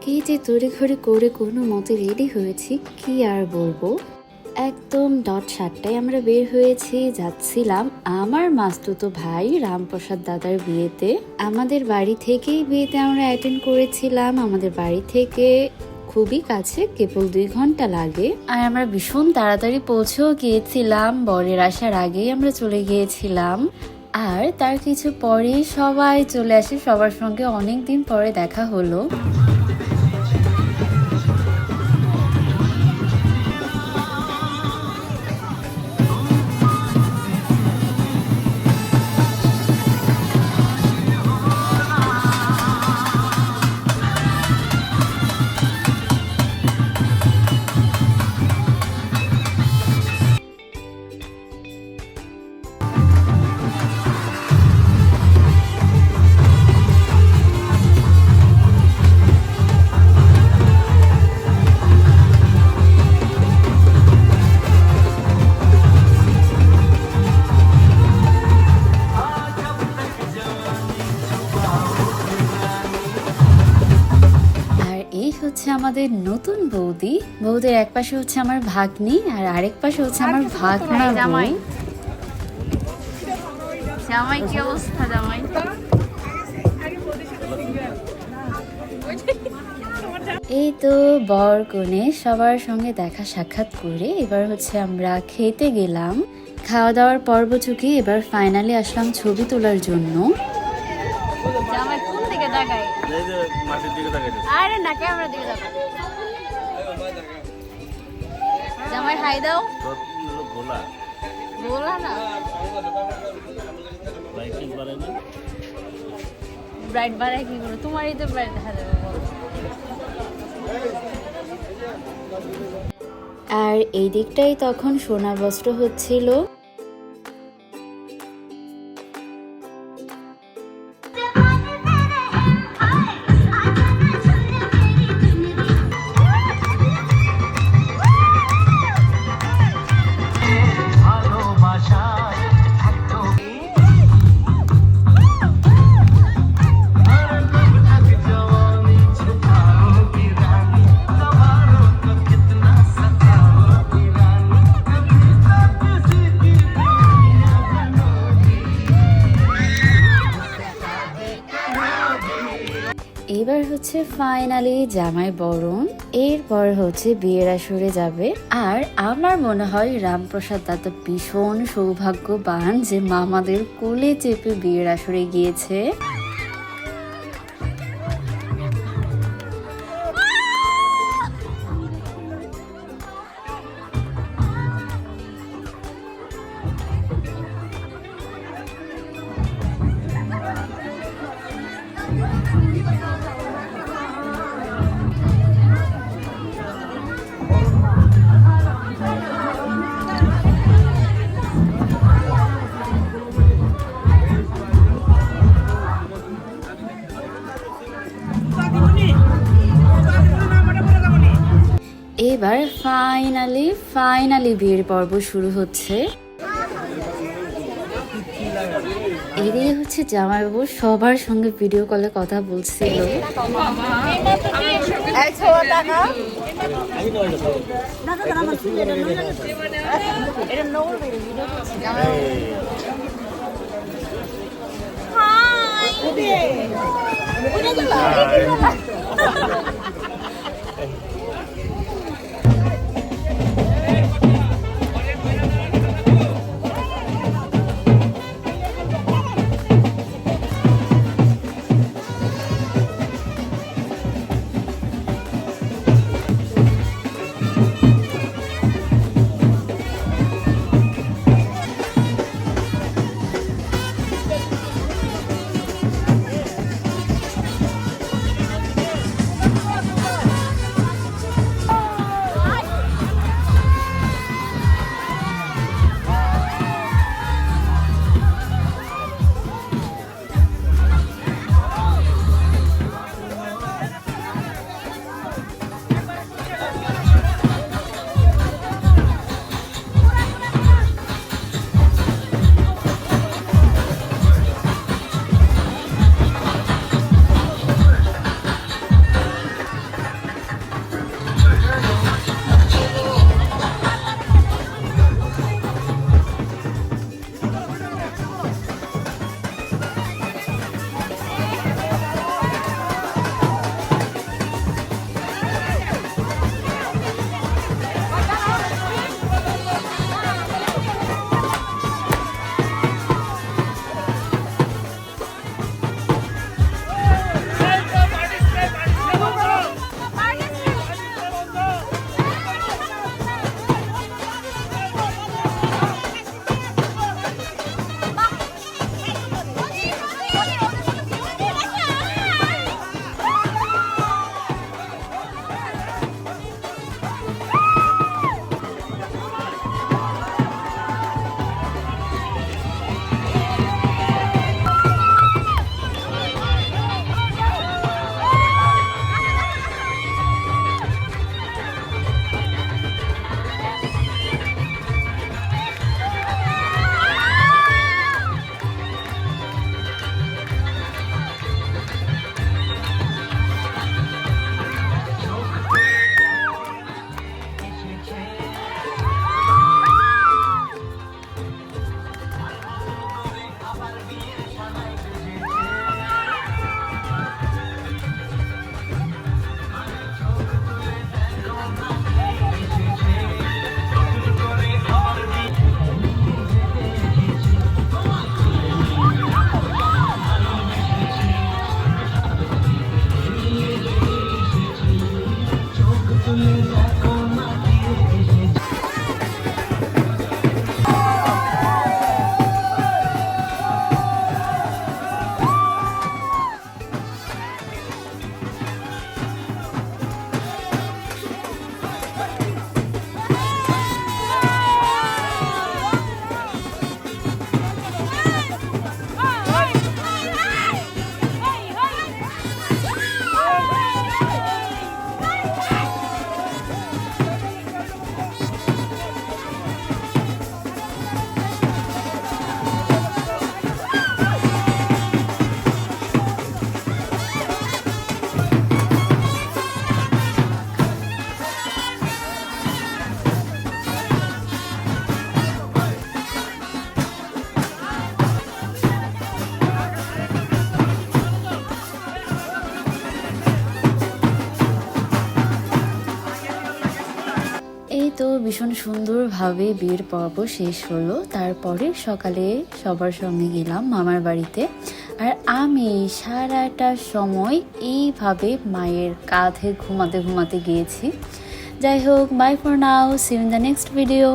কি যে তড়িঘড়ি করে কোনো মতে রেডি হয়েছি, কি আর বলবো। একদম ডট 7টায় আমরা বের হয়েছি, যাচ্ছিলাম আমার মাস্তুতো ভাই রামপ্রসাদ দাদার বিয়েতে। আমাদের বাড়ি থেকেই বিয়েতে আমরা অ্যাটেন্ড করেছিলাম। আমাদের বাড়ি থেকে খুবই কাছে, কেবল 2 ঘন্টা লাগে। আর আমরা ভীষণ তাড়াতাড়ি পৌঁছেও গিয়েছিলাম, বরের আসার আগেই আমরা চলে গিয়েছিলাম। আর তার কিছু পরেই সবাই চলে আসে, সবার সঙ্গে অনেকদিন পরে দেখা হলো। হচ্ছে আমাদের নতুন বৌদি। বৌদির এক পাশে হচ্ছে আমার ভাগ্নি আর আরেক পাশে হচ্ছে আমার ভাগনা জামাই। জামাই কি অবস্থা জামাই? এই তো বর কনে সবার সঙ্গে দেখা সাক্ষাৎ করে এবার হচ্ছে আমরা খেতে গেলাম। খাওয়া দাওয়ার পর্ব চুকে এবার ফাইনালি আসলাম ছবি তোলার জন্য। জামাই কোন দিকে তাকায়? এই যে মাটির দিকে তাকায়। আরে না, ক্যামেরার দিকে তাকায়। জামাই হাই দাও। গোলা গোলা না, লাইটিং বাড়ায় না, ব্রাইট বাড়ায় কি করে? তোমারই তো ব্রাইট দেখা যাবে বল। আর এই দিকটাই তখন সোনা বস্ত্র হচ্ছিল। এবার হচ্ছে ফাইনালি জামাই বরণ, এরপর হচ্ছে বিয়ের আসরে যাবে। আর আমার মনে হয় রামপ্রসাদ দাদা ভীষণ সৌভাগ্যবান যে মামাদের কোলে চেপে বিয়ের আসরে গিয়েছে। এবার ফাইনালি বিয়ের পর্ব শুরু হচ্ছে। এদিকে হচ্ছে জামাইবাবু সবার সঙ্গে ভিডিও কলে কথা বলছিল। ভীষণ সুন্দরভাবে বিয়ের পর্ব শেষ হলো। তারপরে সকালে সবার সঙ্গে গেলাম মামার বাড়িতে। আর আমি সারাটা সময় এইভাবে মায়ের কাঁধে ঘুমাতে ঘুমাতে গিয়েছি। যাই হোক, bye for now, see you in the next video.